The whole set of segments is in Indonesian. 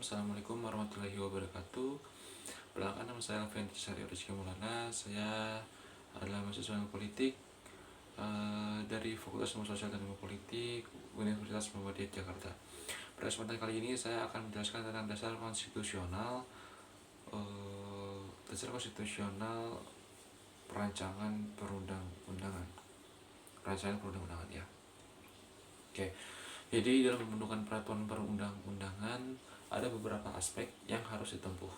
Assalamualaikum warahmatullahi wabarakatuh. Perkenalkan, nama saya Alfian Rizky Maulana. Saya adalah mahasiswa ilmu politik dari Fakultas Ilmu Sosial dan Ilmu Politik Universitas Muhammadiyah Jakarta. Pada kesempatan kali ini saya akan menjelaskan tentang dasar konstitusional perancangan perundang-undangan. Ya. Oke. Jadi dalam pembentukan peraturan perundang-undangan ada beberapa aspek yang harus ditempuh,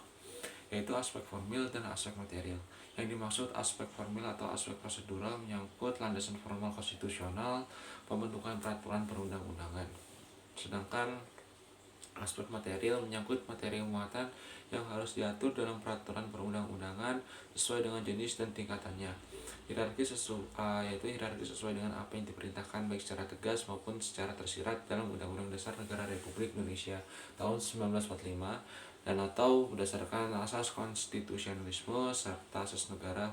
yaitu aspek formil dan aspek material. Yang dimaksud aspek formil atau aspek prosedural menyangkut landasan formal konstitusional pembentukan peraturan perundang-undangan. Sedangkan aspek material menyangkut materi muatan yang harus diatur dalam peraturan perundang-undangan sesuai dengan jenis dan tingkatannya. Hierarki sesuai dengan apa yang diperintahkan baik secara tegas maupun secara tersirat dalam Undang-Undang Dasar Negara Republik Indonesia tahun 1945 dan atau berdasarkan asas konstitusionalisme serta asas negara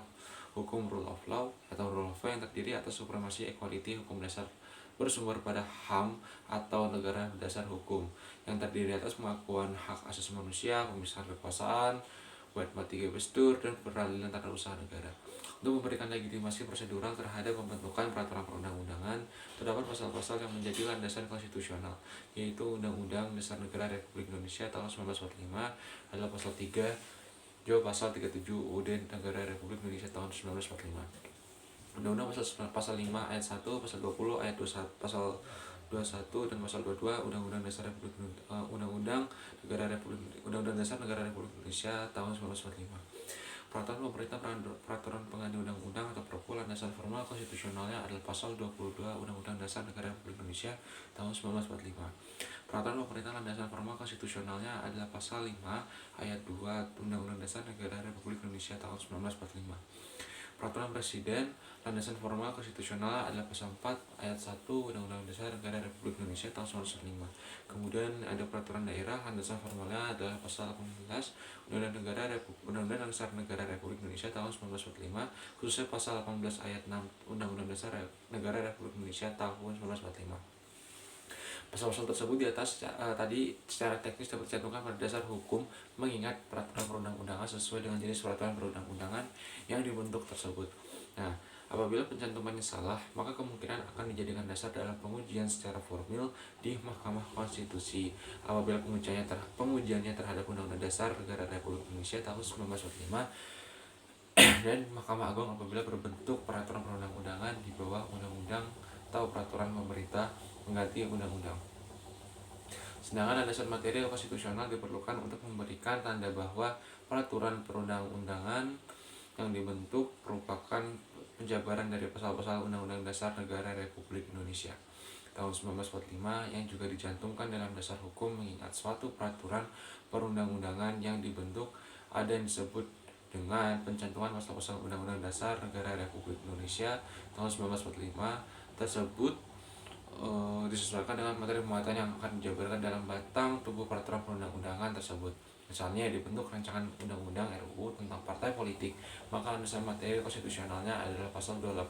hukum rule of law atau rule of law yang terdiri atas supremasi equality hukum dasar bersumber pada HAM atau negara berdasar hukum yang terdiri atas pengakuan hak asasi manusia, pemisahan kekuasaan, buat mati gestur dan peralihan tata usaha negara. Untuk memberikan legitimasi prosedural terhadap pembentukan peraturan perundang-undangan, terdapat pasal-pasal yang menjadi landasan konstitusional, yaitu Undang-Undang Dasar Negara Republik Indonesia tahun 1945 adalah pasal 3, juga pasal 37 UUD Negara Republik Indonesia tahun 1945. Undang-Undang pasal 5 ayat 1, pasal 20 ayat 21, pasal 21 dan pasal 22 Undang-Undang Dasar Republik Undang-Undang Dasar Negara Republik Indonesia tahun 1945. Peraturan pemerintah peraturan pengganti undang-undang atau Perpu landasan formal konstitusionalnya adalah pasal 22 Undang-Undang Dasar Negara Republik Indonesia tahun 1945. Peraturan pemerintah landasan formal konstitusionalnya adalah pasal 5 ayat 2 Undang-Undang Dasar Negara Republik Indonesia tahun 1945. Peraturan Presiden landasan formal konstitusional adalah pasal 4 ayat 1 Undang-Undang Dasar Negara Republik Indonesia tahun 1945. Kemudian ada peraturan daerah landasan formalnya adalah pasal 18 Undang-Undang Dasar Negara Republik Indonesia tahun 1945, khususnya pasal 18 ayat 6 Undang-Undang Dasar Negara Republik Indonesia tahun 1945. Pasal-pasal tersebut di atas tadi secara teknis dapat dicantumkan pada dasar hukum mengingat peraturan perundang-undangan sesuai dengan jenis peraturan perundang-undangan yang dibentuk tersebut. Nah, apabila pencantumannya salah, maka kemungkinan akan dijadikan dasar dalam pengujian secara formil di Mahkamah Konstitusi. Apabila pengujiannya terhadap Undang-Undang Dasar Negara Republik Indonesia tahun 1945 dan Mahkamah Agung apabila berbentuk peraturan perundang-undangan di bawah undang-undang atau peraturan pemerintah mengganti undang-undang. Sedangkan landasan material konstitusional diperlukan untuk memberikan tanda bahwa peraturan perundang-undangan yang dibentuk merupakan penjabaran dari pasal-pasal Undang-Undang Dasar Negara Republik Indonesia tahun 1945 yang juga dicantumkan dalam dasar hukum mengingat suatu peraturan perundang-undangan yang dibentuk ada yang disebut dengan pencantuman pasal-pasal Undang-Undang Dasar Negara Republik Indonesia tahun 1945 tersebut disesuaikan dengan materi muatan yang akan dijabarkan dalam batang tubuh peraturan perundang-undangan tersebut. Misalnya dibentuk rancangan undang-undang RUU tentang partai politik, maka landasan materi konstitusionalnya adalah pasal 28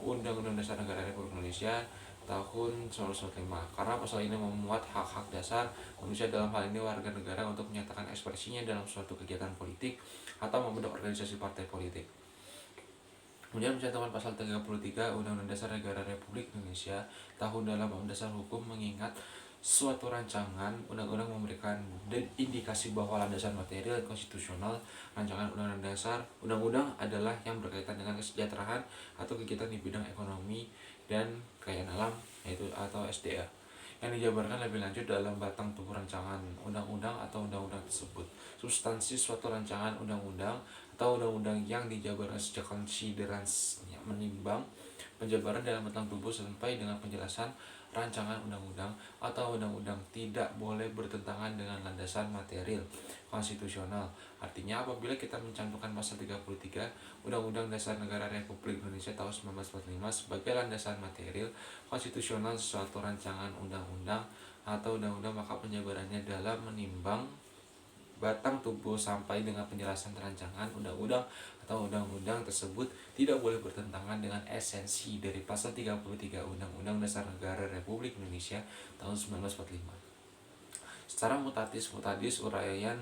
Undang-Undang Dasar Negara Republik Indonesia tahun 1945. Karena pasal ini memuat hak-hak dasar manusia, dalam hal ini warga negara, untuk menyatakan ekspresinya dalam suatu kegiatan politik atau membentuk organisasi partai politik. Kemudian pencantuman pasal 33 Undang-Undang Dasar Negara Republik Indonesia tahun dalam dasar hukum mengingat suatu rancangan undang-undang memberikan indikasi bahwa landasan material konstitusional rancangan undang-undang adalah yang berkaitan dengan kesejahteraan atau kegiatan di bidang ekonomi dan kekayaan alam, yaitu atau SDA, yang dijabarkan lebih lanjut dalam batang tubuh rancangan undang-undang atau undang-undang tersebut. Substansi suatu rancangan undang-undang atau undang-undang yang dijabarkan sejak konsiderasinya menimbang penjabaran dalam batang tubuh sampai dengan penjelasan rancangan undang-undang atau undang-undang tidak boleh bertentangan dengan landasan material konstitusional. Artinya apabila kita mencantumkan pasal 33 Undang-Undang Dasar Negara Republik Indonesia tahun 1945 sebagai landasan material konstitusional suatu rancangan undang-undang atau undang-undang, maka penjabarannya dalam menimbang batang tubuh sampai dengan penjelasan rancangan undang-undang atau undang-undang tersebut tidak boleh bertentangan dengan esensi dari pasal 33 Undang-Undang Dasar Negara Republik Indonesia tahun 1945. Secara mutadis uraian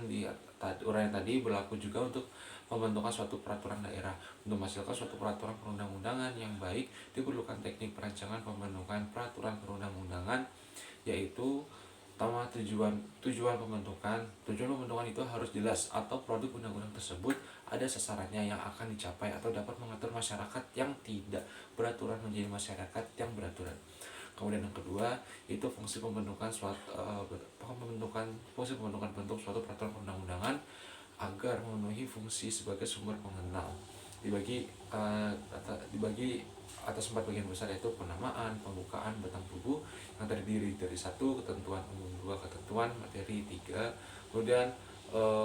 tadi berlaku juga untuk pembentukan suatu peraturan daerah. Untuk menghasilkan suatu peraturan perundang-undangan yang baik, diperlukan teknik perancangan pembentukan peraturan perundang-undangan, yaitu pertama tujuan pembentukan itu harus jelas atau produk undang-undang tersebut ada sasarannya yang akan dicapai atau dapat mengatur masyarakat yang tidak beraturan menjadi masyarakat yang beraturan. Kemudian yang kedua itu fungsi pembentukan bentuk suatu peraturan perundang-undangan agar memenuhi fungsi sebagai sumber pengenal. Dibagi atas 4 bagian besar, yaitu penamaan, pembukaan, batang tubuh yang terdiri dari 1 ketentuan umum, 2 ketentuan materi, 3 kemudian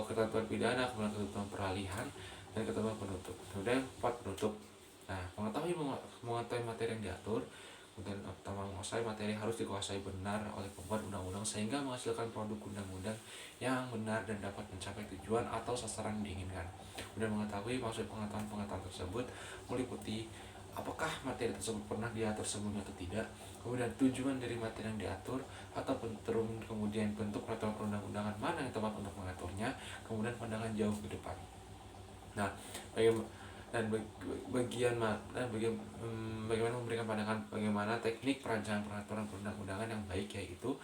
ketentuan pidana, kemudian ketentuan peralihan, dan ketentuan penutup. Kemudian 4 penutup. Nah, mengetahui materi yang diatur. Kemudian pertama, menguasai materi harus dikuasai benar oleh pembuat undang-undang sehingga menghasilkan produk undang-undang yang benar dan dapat mencapai tujuan atau sasaran yang diinginkan. Kemudian mengetahui maksud pengetahuan tersebut meliputi apakah materi tersebut pernah diatur sebelumnya atau tidak, kemudian tujuan dari materi yang diatur atau kemudian bentuk peraturan perundang-undangan mana yang tepat untuk mengaturnya, kemudian pandangan jauh ke depan. Nah, bagaimana memberikan pandangan bagaimana teknik perancangan peraturan perundang-undangan yang baik, yaitu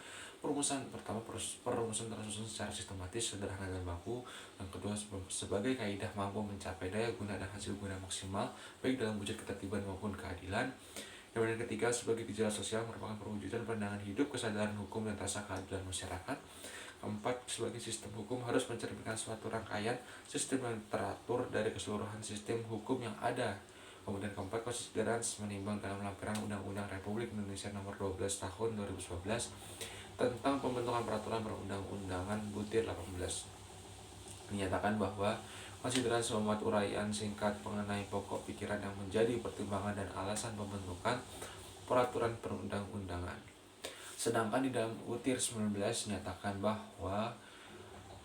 perumusan tersusun secara sistematis, sederhana dan baku. Yang kedua, sebagai kaidah mampu mencapai daya guna dan hasil guna maksimal baik dalam wujud ketertiban maupun keadilan. Kemudian ketiga, sebagai gejala sosial merupakan perwujudan pandangan hidup, kesadaran hukum, dan rasa keadilan masyarakat. Keempat, sebagai sistem hukum harus mencerminkan suatu rangkaian sistem yang teratur dari keseluruhan sistem hukum yang ada. Kemudian keempat, konsiderans menimbang dalam lampiran Undang-Undang Republik Indonesia Nomor 12 Tahun 2011 tentang pembentukan peraturan perundang-undangan butir 18 menyatakan bahwa konsiderans memuat uraian singkat mengenai pokok pikiran yang menjadi pertimbangan dan alasan pembentukan peraturan perundang-undangan. Sedangkan di dalam butir 19 menyatakan bahwa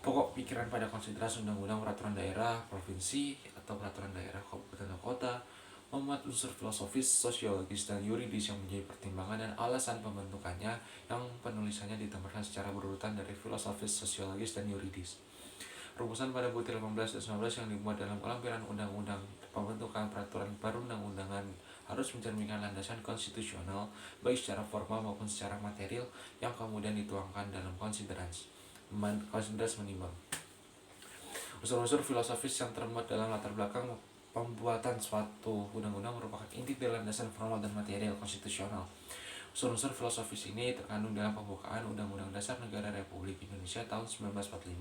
pokok pikiran pada konsiderasi undang-undang peraturan daerah provinsi atau peraturan daerah kabupaten atau kota memuat unsur filosofis, sosiologis, dan yuridis yang menjadi pertimbangan dan alasan pembentukannya, yang penulisannya ditempatkan secara berurutan dari filosofis, sosiologis, dan yuridis. Rumusan pada butir 18 dan 19 yang dimuat dalam lampiran undang-undang pembentukan peraturan perundang-undangan harus mencerminkan landasan konstitusional baik secara formal maupun secara material yang kemudian dituangkan dalam konsiderans menimbang unsur-unsur filosofis yang termuat dalam latar belakang pembuatan suatu undang-undang merupakan inti dari landasan formal dan material konstitusional. Unsur-unsur filosofis ini terkandung dalam pembukaan Undang-Undang Dasar Negara Republik Indonesia tahun 1945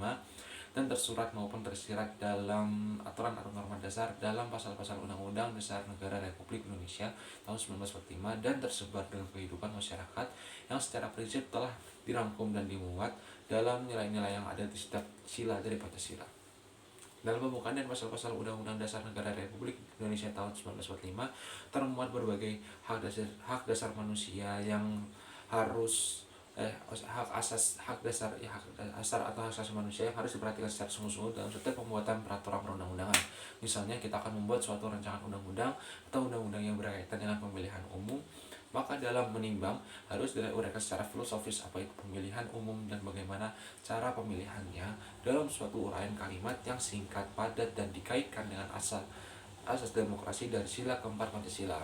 dan tersurat maupun tersirat dalam aturan-aturan norma dasar dalam pasal-pasal Undang-Undang Dasar Negara Republik Indonesia tahun 1945 dan tersebar dalam kehidupan masyarakat yang secara prinsip telah dirangkum dan dimuat dalam nilai-nilai yang ada di setiap sila dari Pancasila. Dalam pembukaan dan pasal-pasal Undang-Undang Dasar Negara Republik Indonesia tahun 1945 termuat berbagai hak dasar manusia yang harus hak dasar atau hak asasi manusia yang harus diperhatikan secara sungguh-sungguh dalam setiap pembuatan peraturan perundang-undangan. Misalnya kita akan membuat suatu rancangan undang-undang atau undang-undang yang berkaitan dengan pemilihan umum, maka dalam menimbang harus diuraikan secara filosofis apa itu pemilihan umum dan bagaimana cara pemilihannya dalam suatu uraian kalimat yang singkat, padat, dan dikaitkan dengan asas demokrasi dari sila keempat Pancasila.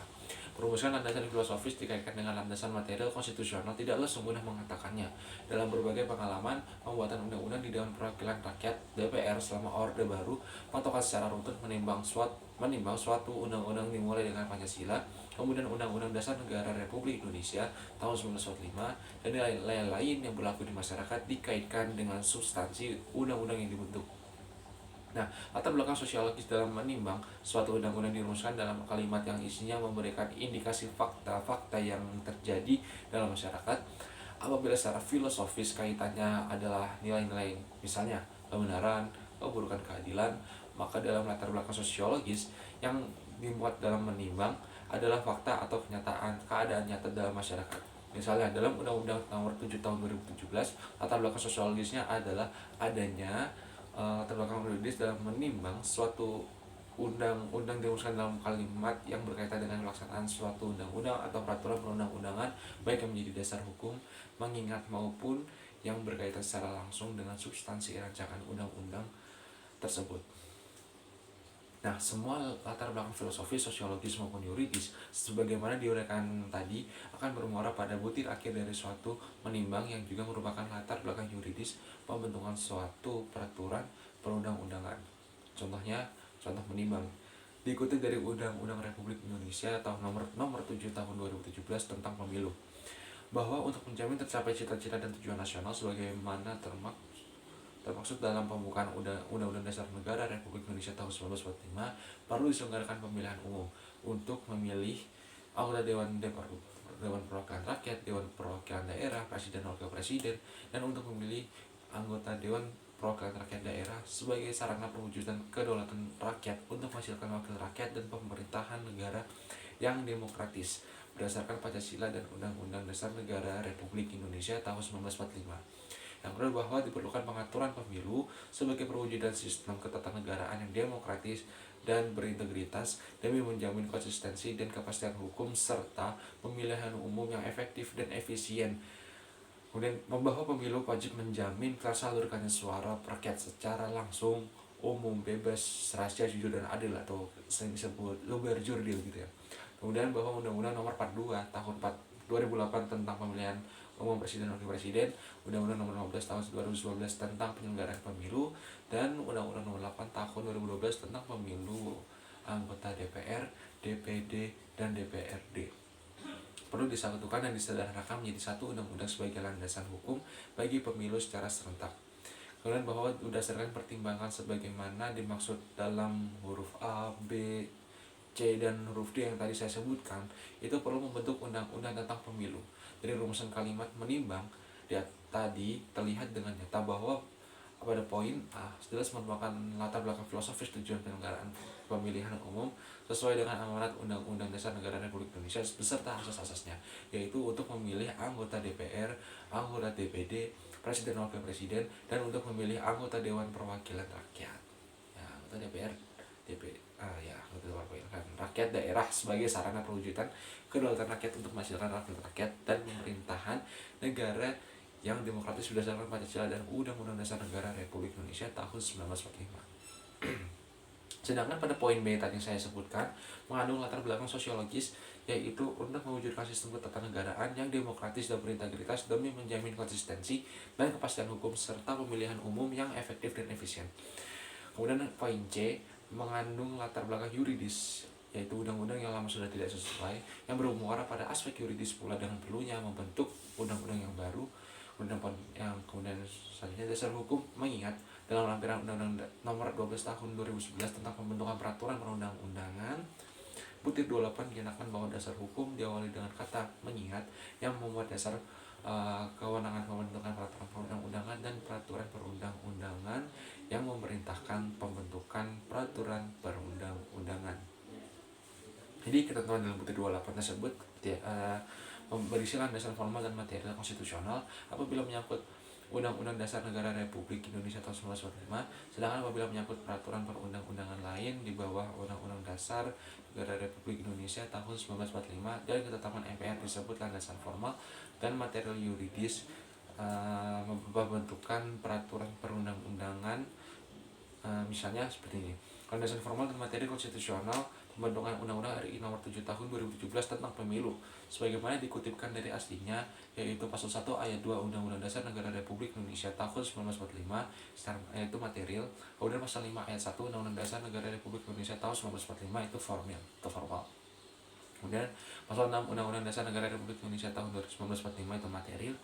Perumusan landasan filosofis dikaitkan dengan landasan material konstitusional tidaklah sempurna mengatakannya. Dalam berbagai pengalaman pembuatan undang-undang di Dewan Perwakilan Rakyat (DPR) selama Orde Baru, patokan secara rutin menimbang suatu undang-undang dimulai dengan Pancasila, kemudian Undang-Undang Dasar Negara Republik Indonesia tahun 1945, dan nilai-nilai lain yang berlaku di masyarakat dikaitkan dengan substansi undang-undang yang dibentuk. Nah, latar belakang sosiologis dalam menimbang suatu undang-undang dirumuskan dalam kalimat yang isinya memberikan indikasi fakta-fakta yang terjadi dalam masyarakat. Apabila secara filosofis kaitannya adalah nilai-nilai, misalnya kebenaran, keburukan, keadilan, maka dalam latar belakang sosiologis yang dimuat dalam menimbang adalah fakta atau kenyataan keadaan nyata dalam masyarakat. Misalnya dalam Undang-Undang Nomor 7 Tahun 2017, latar belakang sosiologisnya adalah adanya terbelakang yuridis dalam menimbang suatu undang-undang dirumuskan dalam kalimat yang berkaitan dengan pelaksanaan suatu undang-undang atau peraturan perundang-undangan baik yang menjadi dasar hukum, mengingat maupun yang berkaitan secara langsung dengan substansi rancangan undang-undang tersebut. Nah, semua latar belakang filosofis, sosiologis maupun yuridis, sebagaimana diuraikan tadi, akan bermuara pada butir akhir dari suatu menimbang yang juga merupakan latar belakang yuridis pembentukan suatu peraturan perundang-undangan. Contoh menimbang diikuti dari Undang-Undang Republik Indonesia tahun nomor 7 tahun 2017 tentang pemilu, bahwa untuk menjamin tercapai cita-cita dan tujuan nasional sebagaimana termaksud dalam pembukaan Undang-Undang Dasar Negara Republik Indonesia tahun 1945, perlu diselenggarakan pemilihan umum untuk memilih anggota Dewan Perwakilan Rakyat, Dewan Perwakilan Daerah, Presiden dan Wakil Presiden, dan untuk memilih anggota Dewan Perwakilan Rakyat Daerah sebagai sarana perwujudan kedaulatan rakyat untuk menghasilkan wakil rakyat dan pemerintahan negara yang demokratis berdasarkan Pancasila dan Undang-Undang Dasar Negara Republik Indonesia tahun 1945. Yang kedua, bahwa diperlukan pengaturan pemilu sebagai perwujudan sistem ketatanegaraan yang demokratis dan berintegritas demi menjamin konsistensi dan kepastian hukum serta pemilihan umum yang efektif dan efisien. Kemudian, bahwa pemilu wajib menjamin tersalurkannya suara rakyat secara langsung, umum, bebas, rahasia, jujur, dan adil, atau sering disebut luber jurdil gitu ya. Kemudian, bahwa Undang-Undang Nomor 42 Tahun 2008 tentang pemilihan umum presiden dan wakil presiden, Undang-Undang Nomor 15 Tahun 2012 tentang penyelenggaraan pemilu, dan Undang-Undang Nomor 8 Tahun 2012 tentang pemilu anggota DPR, DPD, dan DPRD perlu disatukan dan disederhanakan menjadi satu undang-undang sebagai landasan hukum bagi pemilu secara serentak. Kemudian, bahwa berdasarkan pertimbangan sebagaimana dimaksud dalam huruf A, B, C, dan huruf D yang tadi saya sebutkan, itu perlu membentuk undang-undang tentang pemilu. Dari rumusan kalimat menimbang tadi terlihat dengan nyata bahwa pada poin A jelas merupakan latar belakang filosofis tujuan penyelenggaraan pemilihan umum sesuai dengan amanat Undang-Undang Dasar Negara Republik Indonesia beserta asas-asasnya, yaitu untuk memilih anggota DPR, anggota DPD, Presiden dan Wakil Presiden, dan untuk memilih anggota Dewan Perwakilan Rakyat. Ya, anggota DPR, anggota Dewan Perwakilan Rakyat daerah sebagai sarana perwujudan kedaulatan rakyat untuk menghasilkan wakil rakyat dan pemerintahan negara yang demokratis berdasarkan Pancasila dan Undang-Undang Dasar Negara Republik Indonesia tahun 1945. Sedangkan pada poin B tadi yang saya sebutkan mengandung latar belakang sosiologis, yaitu untuk mewujudkan sistem ketatanegaraan yang demokratis dan berintegritas demi menjamin konsistensi dan kepastian hukum serta pemilihan umum yang efektif dan efisien. Kemudian poin C mengandung latar belakang yuridis, yaitu undang-undang yang lama sudah tidak sesuai, yang bermuara pada aspek yuridis pula dengan perlunya membentuk undang-undang yang baru. Kemudian selanjutnya dasar hukum mengingat dalam lampiran Undang-Undang Nomor 12 Tahun 2011 tentang pembentukan peraturan perundang-undangan butir 28 dinyatakan bahwa dasar hukum diawali dengan kata mengingat yang membuat dasar kewenangan pembentukan peraturan perundang-undangan dan peraturan perundang-undangan yang memerintahkan pembentukan peraturan perundang-undangan. Jadi ketentuan dalam butir 28 tersebut berisi landasan formal dan material konstitusional apabila menyangkut Undang-Undang Dasar Negara Republik Indonesia tahun 1945, sedangkan apabila menyangkut peraturan perundang-undangan lain di bawah Undang-Undang Dasar Negara Republik Indonesia tahun 1945 dan ketetapan MPR disebut landasan formal dan material yuridis pembentukan peraturan perundang-undangan. Misalnya seperti ini: landasan formal dan materi konstitusional pembentukan Undang-Undang RI Nomor 7 Tahun 2017 tentang Pemilu sebagaimana dikutipkan dari aslinya, yaitu pasal 1 ayat 2 Undang-Undang Dasar Negara Republik Indonesia tahun 1945 yaitu material. Kemudian pasal 5 ayat 1 Undang-Undang Dasar Negara Republik Indonesia tahun 1945 itu formal. Kemudian pasal 6 Undang-Undang Dasar Negara Republik Indonesia tahun 1945 itu material.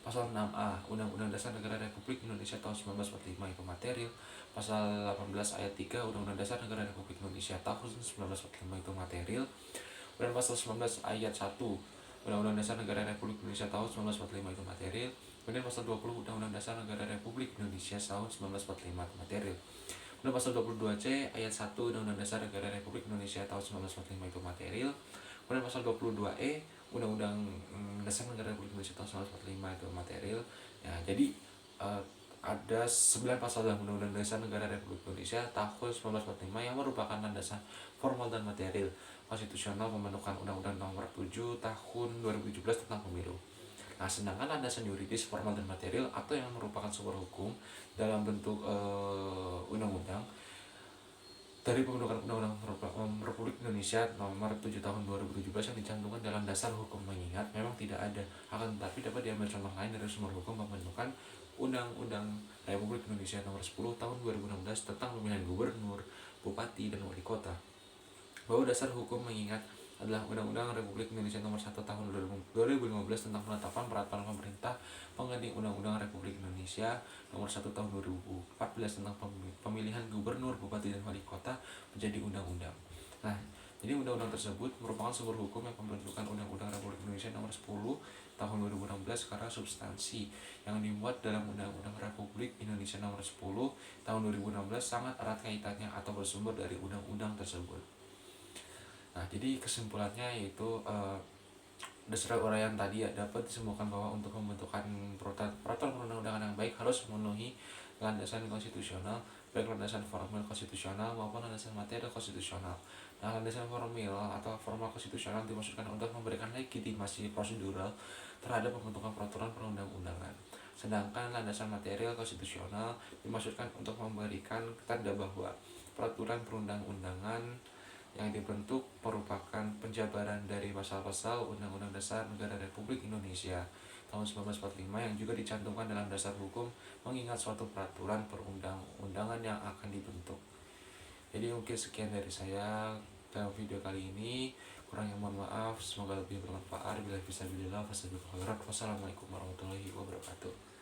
Pasal 6A Undang-Undang Dasar Negara Republik Indonesia tahun 1945 itu material. Pasal 18 ayat 3 Undang-Undang Dasar Negara Republik Indonesia tahun 1945 itu material. Dan pasal 19 ayat 1 Undang-Undang Dasar Negara Republik Indonesia tahun 1945 itu material. Kemudian pasal 20 Undang-Undang Dasar Negara Republik Indonesia tahun 1945 itu material. Kemudian pasal 22C ayat 1 Undang-Undang Dasar Negara Republik Indonesia tahun 1945 itu material. Kemudian pasal 22E Undang-Undang Dasar Negara Republik Indonesia tahun 1945 itu material. Ya, jadi ada 9 pasal dalam Undang-Undang Dasar Negara Republik Indonesia tahun 1945 yang merupakan landasan formal dan material konstitusional pembentukan Undang-Undang Nomor 7 Tahun 2017 tentang Pemilu. Nah, sedangkan landasan yuridis formal dan material atau yang merupakan sumber hukum dalam bentuk undang-undang dari pembentukan Undang-Undang Republik Indonesia Nomor 7 Tahun 2017 yang dicantumkan dalam dasar hukum mengingat memang tidak ada, akan tetapi dapat diambil contoh lain dari sumber hukum pembentukan Undang-Undang Republik Indonesia Nomor 10 Tahun 2016 tentang pemilihan gubernur, bupati, dan wali kota. Bahwa dasar hukum mengingat adalah Undang-Undang Republik Indonesia Nomor 1 Tahun 2015 tentang penetapan peraturan pemerintah pengganti Undang-Undang Republik Indonesia Nomor 1 Tahun 2014 tentang pemilihan gubernur, bupati, dan wali kota menjadi undang-undang. Nah, jadi undang-undang tersebut merupakan sumber hukum yang pembentukan Undang-Undang Republik Indonesia Nomor 10 Tahun 2016 karena substansi yang dimuat dalam Undang-Undang Republik Indonesia Nomor 10 Tahun 2016 sangat erat kaitannya atau bersumber dari undang-undang tersebut. Nah, jadi kesimpulannya yaitu dasar uraian tadi ya dapat disimpulkan bahwa untuk pembentukan peraturan perundang-undangan yang baik harus memenuhi landasan konstitusional, baik landasan formal konstitusional maupun landasan material konstitusional. Nah, landasan formal atau formal konstitusional dimaksudkan untuk memberikan legitimasi prosedural terhadap pembentukan peraturan perundang-undangan. Sedangkan landasan material konstitusional dimaksudkan untuk memberikan tanda bahwa peraturan perundang-undangan yang dibentuk merupakan penjabaran dari pasal-pasal Undang-Undang Dasar Negara Republik Indonesia tahun 1945 yang juga dicantumkan dalam dasar hukum mengingat suatu peraturan perundang-undangan yang akan dibentuk. Jadi mungkin sekian dari saya dalam video kali ini. Kurangnya mohon maaf, semoga lebih bermanfaat. Bila bisa bilillah, wassalamualaikum warahmatullahi wabarakatuh.